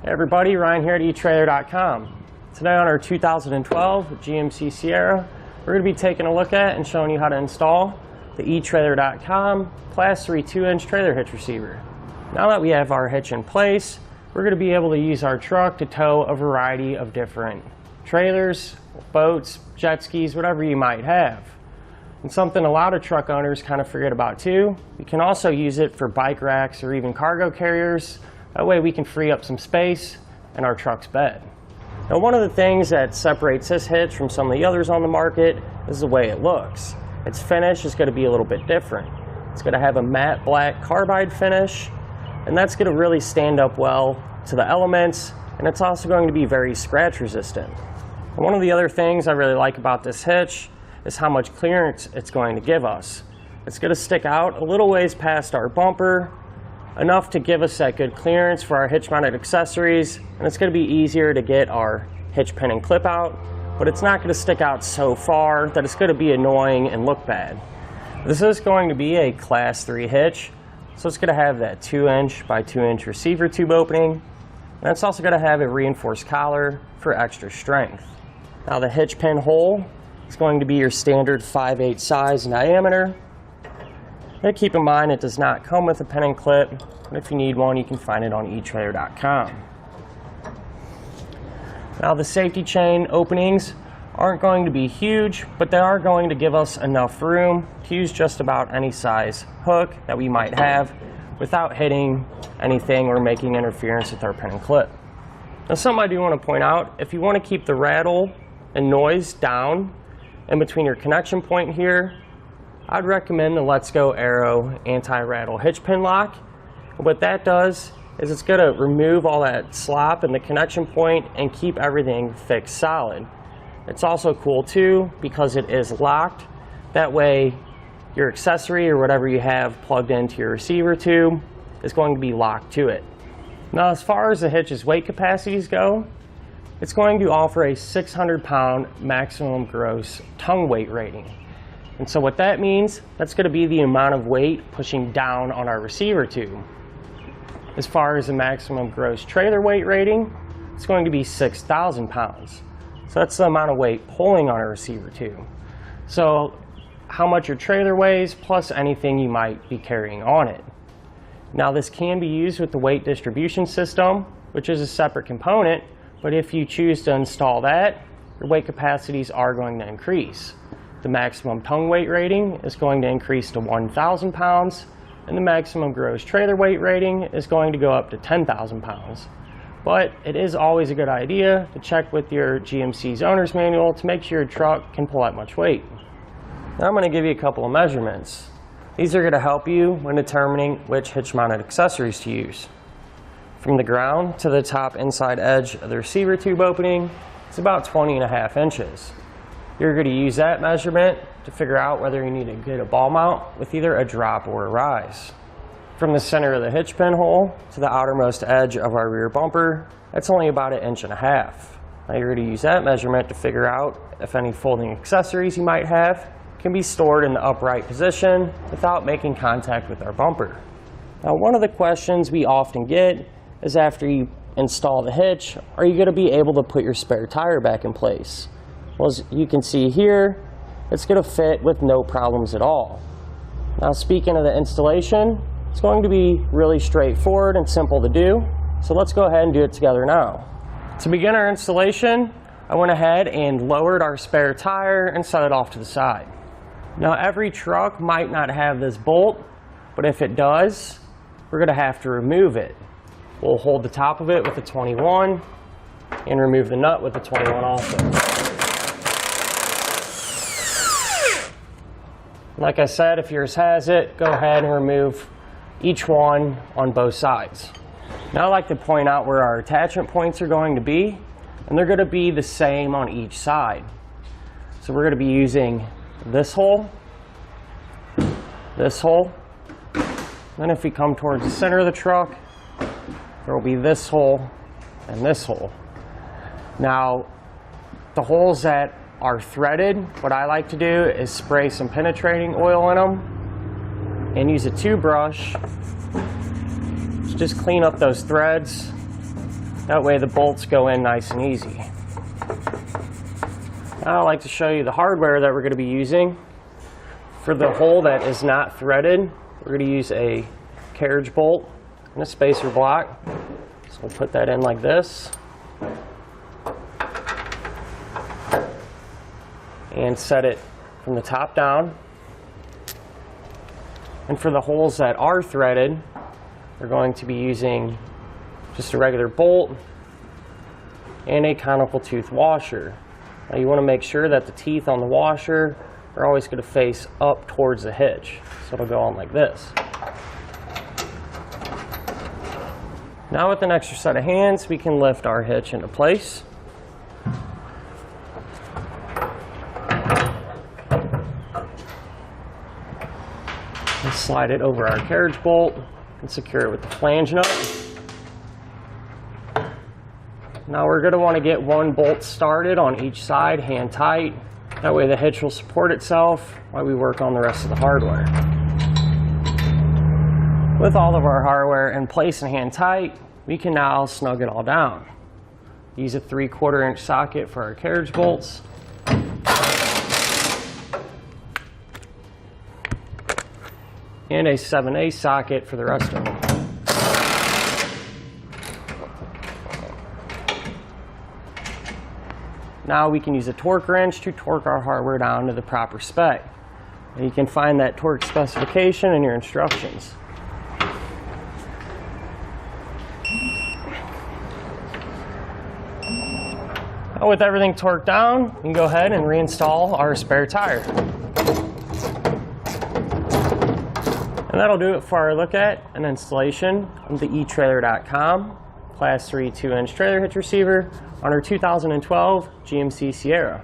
Hey everybody, Ryan here at Etrailer.com. Today on our 2012 GMC Sierra, we're going to be taking a look at and showing you how to install the Etrailer.com Class 3 2-inch trailer hitch receiver. Now that we have our hitch in place, we're going to be able to use our truck to tow a variety of different trailers, boats, jet skis, whatever you might have. And something a lot of truck owners kind of forget about too, you can also use it for bike racks or even cargo carriers. That way we can free up some space in our truck's bed. Now one of the things that separates this hitch from some of the others on the market is the way it looks. Its finish is going to be a little bit different. It's going to have a matte black carbide finish, and that's going to really stand up well to the elements, and it's also going to be very scratch resistant. And one of the other things I really like about this hitch is how much clearance it's going to give us. It's going to stick out a little ways past our bumper, enough to give us that good clearance for our hitch mounted accessories, and it's going to be easier to get our hitch pin and clip out, but it's not going to stick out so far that it's going to be annoying and look bad. This is going to be a Class 3 hitch, so it's going to have that 2-inch by 2-inch receiver tube opening, and it's also going to have a reinforced collar for extra strength. Now the hitch pin hole is going to be your standard 5/8 size in diameter. And keep in mind it does not come with a pin and clip, but if you need one you can find it on Etrailer.com. Now the safety chain openings aren't going to be huge, but they are going to give us enough room to use just about any size hook that we might have without hitting anything or making interference with our pin and clip. Now something I do want to point out, if you want to keep the rattle and noise down in between your connection point here, I'd recommend the Let's Go Aero Anti-Rattle hitch pin lock. What that does is it's going to remove all that slop in the connection point and keep everything fixed solid. It's also cool too because it is locked. That way your accessory or whatever you have plugged into your receiver tube is going to be locked to it. Now as far as the hitch's weight capacities go, it's going to offer a 600-pound maximum gross tongue weight rating. And so what that means, that's going to be the amount of weight pushing down on our receiver tube. As far as the maximum gross trailer weight rating, it's going to be 6,000 pounds. So that's the amount of weight pulling on our receiver tube. So how much your trailer weighs plus anything you might be carrying on it. Now this can be used with the weight distribution system, which is a separate component, but if you choose to install that, your weight capacities are going to increase. The maximum tongue weight rating is going to increase to 1,000 pounds, and the maximum gross trailer weight rating is going to go up to 10,000 pounds. But it is always a good idea to check with your GMC's owner's manual to make sure your truck can pull that much weight. Now I'm going to give you a couple of measurements. These are going to help you when determining which hitch mounted accessories to use. From the ground to the top inside edge of the receiver tube opening, it's about 20.5 inches. You're going to use that measurement to figure out whether you need to get a ball mount with either a drop or a rise. From the center of the hitch pinhole to the outermost edge of our rear bumper, that's only about 1.5 inches. Now you're going to use that measurement to figure out if any folding accessories you might have can be stored in the upright position without making contact with our bumper. Now one of the questions we often get is after you install the hitch, are you going to be able to put your spare tire back in place? Well, as you can see here, it's going to fit with no problems at all. Now speaking of the installation, it's going to be really straightforward and simple to do, so let's go ahead and do it together now. To begin our installation, I went ahead and lowered our spare tire and set it off to the side. Now every truck might not have this bolt, but if it does, we're going to have to remove it. We'll hold the top of it with a 21 and remove the nut with a 21 also. Like I said, if yours has it, go ahead and remove each one on both sides. Now I like to point out where our attachment points are going to be, and they're going to be the same on each side. So we're going to be using this hole, then if we come towards the center of the truck, there will be this hole and this hole. Now the holes that are threaded, what I like to do is spray some penetrating oil in them and use a tube brush to just clean up those threads That way the bolts go in nice and easy. Now I'd like to show you the hardware that we're going to be using. For the hole that is not threaded, we're going to use a carriage bolt and a spacer block. So we'll put that in like this. And set it from the top down. And for the holes that are threaded, we're going to be using just a regular bolt and a conical tooth washer. Now you want to make sure that the teeth on the washer are always going to face up towards the hitch. So it'll go on like this. Now with an extra set of hands, we can lift our hitch into place. And slide it over our carriage bolt and secure it with the flange nut. Now we're going to want to get one bolt started on each side, hand tight. That way the hitch will support itself while we work on the rest of the hardware. With all of our hardware in place and hand tight, we can now snug it all down. Use a 3/4 inch socket for our carriage bolts. And a 7/8 socket for the rest of them. Now we can use a torque wrench to torque our hardware down to the proper spec. And you can find that torque specification in your instructions. Now with everything torqued down, we can go ahead and reinstall our spare tire. And that'll do it for our look at an installation of the Etrailer.com Class 3 2-inch trailer hitch receiver on our 2012 GMC Sierra.